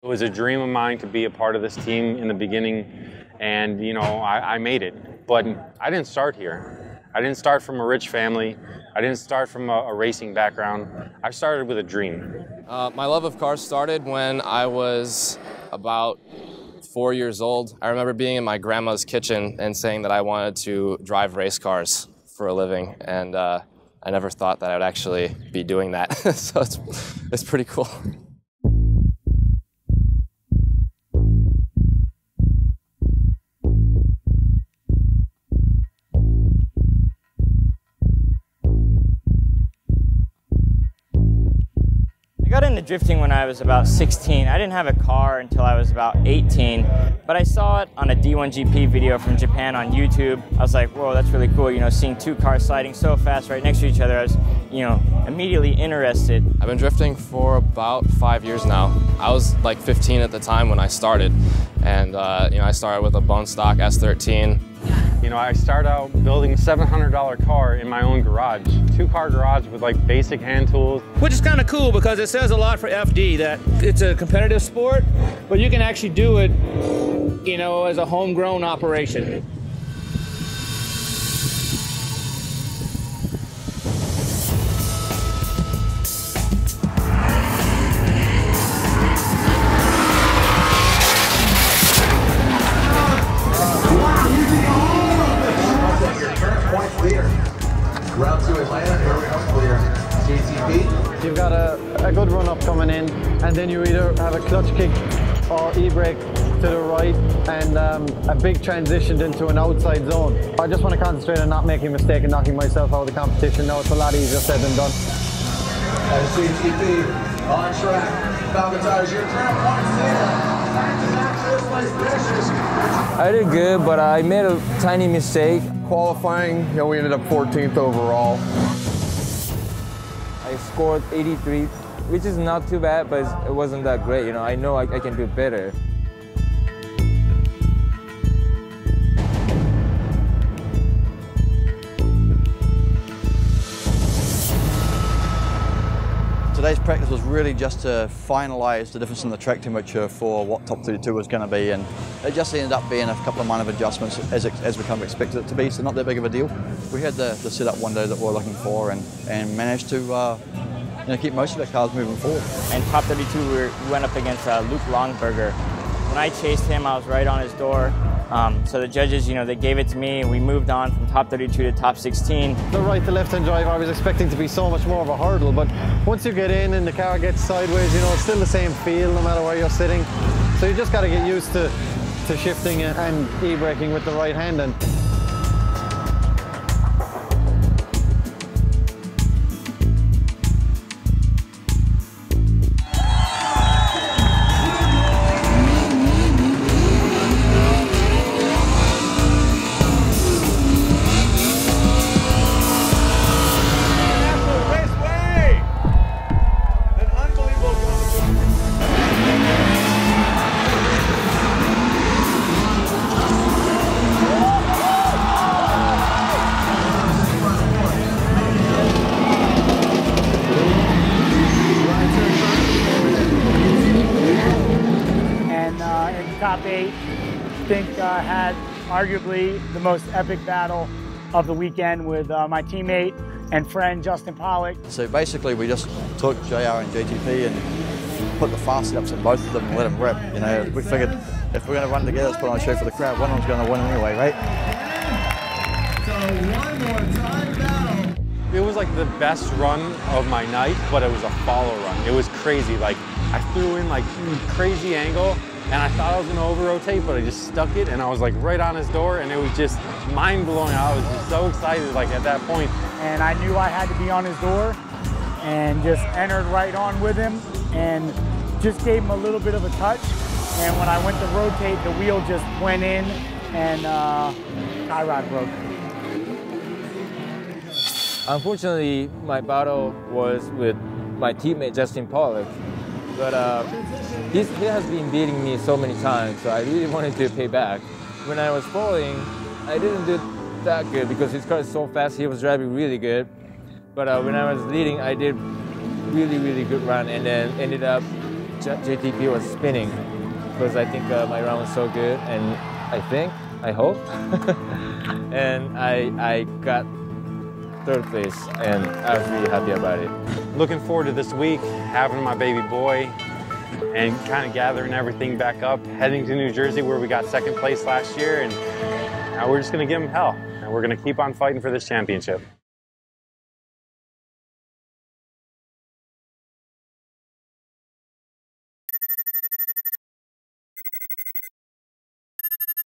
It was a dream of mine to be a part of this team in the beginning, and you know, I made it. But I didn't start here. I didn't start from a rich family. I didn't start from a racing background. I started with a dream. My love of cars started when I was about 4 years old. I remember being in my grandma's kitchen and saying that I wanted to drive race cars for a living, and I never thought that I would actually be doing that. So it's pretty cool. I got into drifting when I was about 16. I didn't have a car until I was about 18, but I saw it on a D1GP video from Japan on YouTube. I was like, whoa, that's really cool, you know, seeing two cars sliding so fast right next to each other. I was, you know, immediately interested. I've been drifting for about 5 years now. I was like 15 at the time when I started, and you know, I started with a bone stock S13. You know, I started out building a $700 car in my own garage, two-car garage with like basic hand tools. Which is kind of cool because it says a lot for FD that it's a competitive sport, but you can actually do it, you know, as a homegrown operation. Round 2 Atlanta, here we go, clear. JTP. You've got a good run up coming in, and then you either have a clutch kick or e-brake to the right, and a big transition into an outside zone. I just want to concentrate on not making a mistake and knocking myself out of the competition. Now it's a lot easier said than done. As JTP on track. Falcon Tires, your turn, points there. I did good, but I made a tiny mistake. Qualifying, you know, we ended up 14th overall. I scored 83, which is not too bad, but it wasn't that great. You know, I know I can do better. Today's practice was really just to finalise the difference in the track temperature for what Top 32 was going to be, and it just ended up being a couple of minor adjustments as we kind of expected it to be, so not that big of a deal. We had the setup window that we were looking for and managed to you know, keep most of the cars moving forward. And Top 32, we went up against Luke Longberger. When I chased him, I was right on his door. So the judges, you know, they gave it to me, and we moved on from top 32 to top 16. The right to left hand drive, I was expecting to be so much more of a hurdle, but once you get in and the car gets sideways, you know, it's still the same feel no matter where you're sitting. So you just got to get used to shifting and e-braking with the right hand. And top 8, I think had arguably the most epic battle of the weekend with my teammate and friend Justin Pollock. So basically we just took JR and JTP and put the fast setups in both of them and let them rip. You know, we figured if we're going to run together, let's put on a show for the crowd. One of them's going to win anyway, right? So one more time battle. It was like the best run of my night, but it was a follow run. It was crazy. Like I threw in like crazy angle, and I thought I was gonna over-rotate, but I just stuck it, and I was like right on his door, and it was just mind-blowing. I was just so excited like at that point. And I knew I had to be on his door, and just entered right on with him, and just gave him a little bit of a touch. And when I went to rotate, the wheel just went in, and tie rod broke. Unfortunately, my battle was with my teammate Justin Pollock, but he has been beating me so many times, so I really wanted to pay back. When I was following, I didn't do that good because his car is so fast. He was driving really good, but when I was leading, I did really good run, and then ended up JTP was spinning because I think my round was so good, and I hope, and I got third place, and I was really happy about it. Looking forward to this week, having my baby boy, and kind of gathering everything back up, heading to New Jersey where we got second place last year, and now we're just going to give him hell, and we're going to keep on fighting for this championship.